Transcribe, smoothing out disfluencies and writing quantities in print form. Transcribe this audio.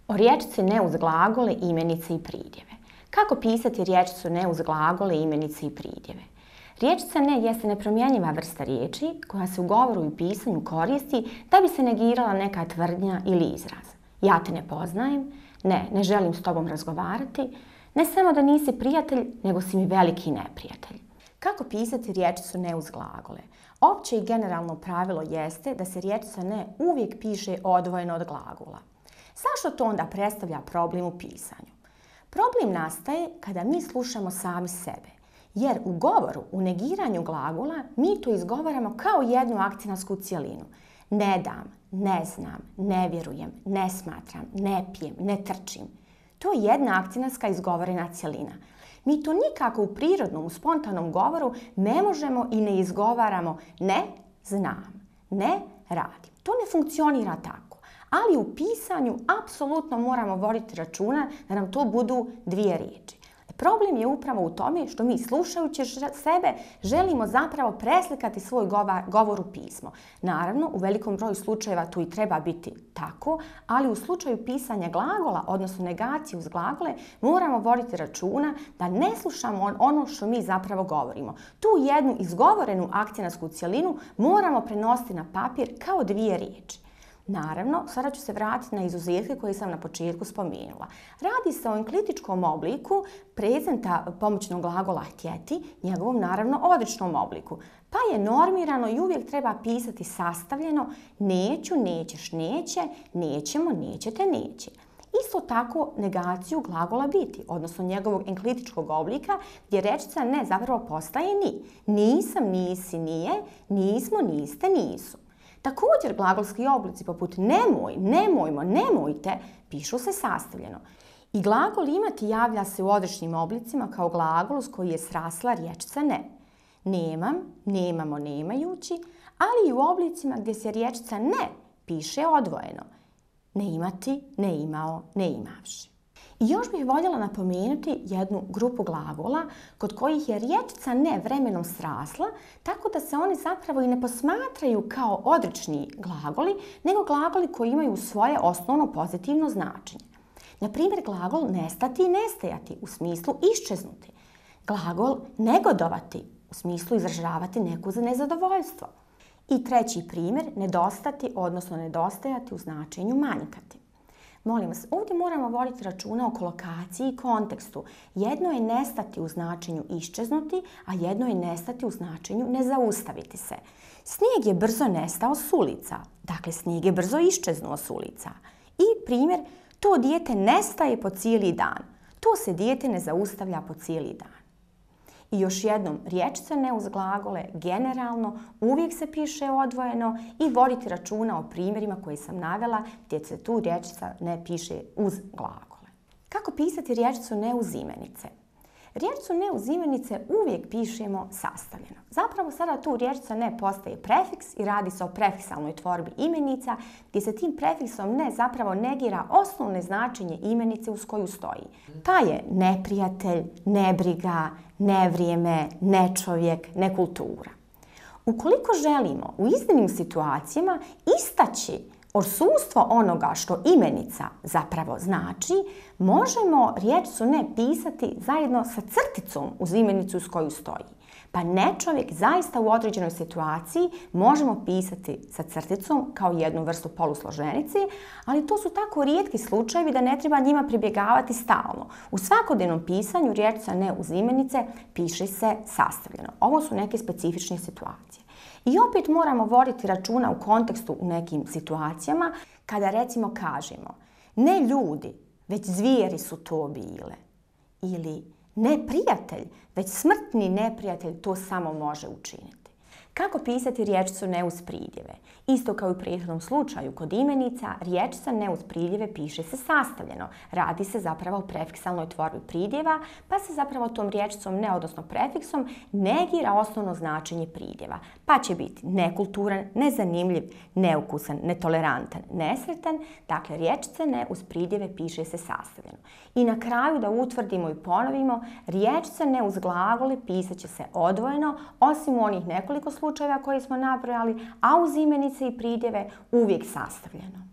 O riječici ne uz glagole, imenice i pridjeve. Kako pisati riječicu ne uz glagole, imenice i pridjeve? Riječica ne jeste nepromjenjiva vrsta riječi koja se u govoru i pisanju koristi da bi se negirala neka tvrdnja ili izraz. Ja te ne poznajem, ne želim s tobom razgovarati, ne samo da nisi prijatelj, nego si mi veliki neprijatelj. Kako pisati riječicu ne uz glagole? Opće i generalno pravilo jeste da se riječica ne uvijek piše odvojeno od glagola. Zašto to onda predstavlja problem u pisanju? Problem nastaje kada mi slušamo sami sebe, jer u govoru, u negiranju glagola, mi to izgovaramo kao jednu akcentsku cjelinu. Ne dam, ne znam, ne vjerujem, ne smatram, ne pijem, ne trčim. To je jedna akcentska izgovorena cjelina. Mi to nikako u prirodnom, u spontanom govoru ne možemo i ne izgovaramo ne znam, ne radim. To ne funkcionira tako. Ali u pisanju apsolutno moramo voditi računa da nam to budu dvije riječi. Problem je upravo u tome što mi slušajući sebe želimo zapravo preslikati svoj govor u pismo. Naravno, u velikom broju slučajeva tu i treba biti tako, ali u slučaju pisanja glagola, odnosno negacije uz glagole, moramo voditi računa da ne slušamo ono što mi zapravo govorimo. Tu jednu izgovorenu akcentsku cjelinu moramo prenositi na papir kao dvije riječi. Naravno, sada ću se vratiti na izuzetke koje sam na početku spomenula. Radi se o enklitičkom obliku prezenta pomoćnog glagola htjeti, njegovom naravno odričnom obliku. Pa je normirano i uvijek treba pisati sastavljeno neću, nećeš, neće, nećemo, nećete, neće. Isto tako negaciju glagola biti, odnosno njegovog enklitičkog oblika gdje rečica ne zapravo postaje ni. Nisam, nisi, nije, nismo, niste, nisu. Također glagolski oblici poput nemoj, nemojmo, nemojte pišu se sastavljeno. I glagol imati javlja se u odričnim oblicima kao glagol s koji je srasla riječica ne. Nemam, nemamo, nemajući, ali i u oblicima gdje se riječica ne piše odvojeno. Ne imati, ne imao, ne imavši. I još bih voljela napomenuti jednu grupu glagola kod kojih je riječica ne vremenom srasla, tako da se oni zapravo i ne posmatraju kao odrični glagoli, nego glagoli koji imaju svoje osnovno pozitivno značenje. Na primjer, glagol nestati i nestajati u smislu iščeznuti. Glagol negodovati u smislu izražavati neko nezadovoljstvo. I treći primjer, nedostati, odnosno nedostajati u značenju manjkati. Molim vas, ovdje moramo voditi računa o kolokaciji i kontekstu. Jedno je nestati u značenju iščeznuti, a jedno je nestati u značenju ne zaustaviti se. Snijeg je brzo nestao s ulica, dakle snijeg je brzo iščeznuo s ulica. I primjer, to dijete nestaje po cijeli dan, to se dijete ne zaustavlja po cijeli dan. I još jednom, riječica ne uz glagole generalno uvijek se piše odvojeno i voditi računa o primjerima koje sam navela gdje se tu riječica ne piše uz glagole. Kako pisati riječicu ne uz imenice? Riječicu ne uz imenice uvijek pišemo sastavljeno. Zapravo sada tu riječica ne postaje prefiks i radi se o prefiksalnoj tvorbi imenica gdje se tim prefiksom ne zapravo negira osnovno značenje imenice uz koju stoji. Pa je neprijatelj, nebriga, nevrijeme, nečovjek, nekultura. Ukoliko želimo u iznimnim situacijama istaći odsustvo onoga što imenica zapravo znači, možemo riječicu ne pisati zajedno sa crticom uz imenicu s koju stoji. Pa nečovjek zaista u određenoj situaciji možemo pisati sa crticom kao jednu vrstu polusloženici, ali to su tako rijetki slučajevi da ne treba njima pribjegavati stalno. U svakodnevnom pisanju riječica ne uz imenice piše se sastavljeno. Ovo su neke specifične situacije. I opet moramo voditi računa u kontekstu u nekim situacijama kada recimo kažemo ne ljudi, već zvijeri su to bile. Ili ne prijatelj, već smrtni neprijatelj to samo može učiniti. Kako pisati riječicu ne uz pridjeve? Isto kao i u prethodnom slučaju, kod imenica riječica ne uz pridjeve piše se sastavljeno. Radi se zapravo o prefiksalnoj tvorbi pridjeva, pa se zapravo tom riječicom ne, odnosno prefiksom, negira osnovno značenje pridjeva. Pa će biti nekulturan, nezanimljiv, neukusan, netolerantan, nesretan. Dakle, riječice ne uz pridjeve piše se sastavljeno. I na kraju da utvrdimo i ponovimo, riječice ne uz glagole pisat će se odvojeno, osim u onih nekoliko slučajeva koje smo nabrojali, a uz imenice i pridjeve uvijek sastavljeno.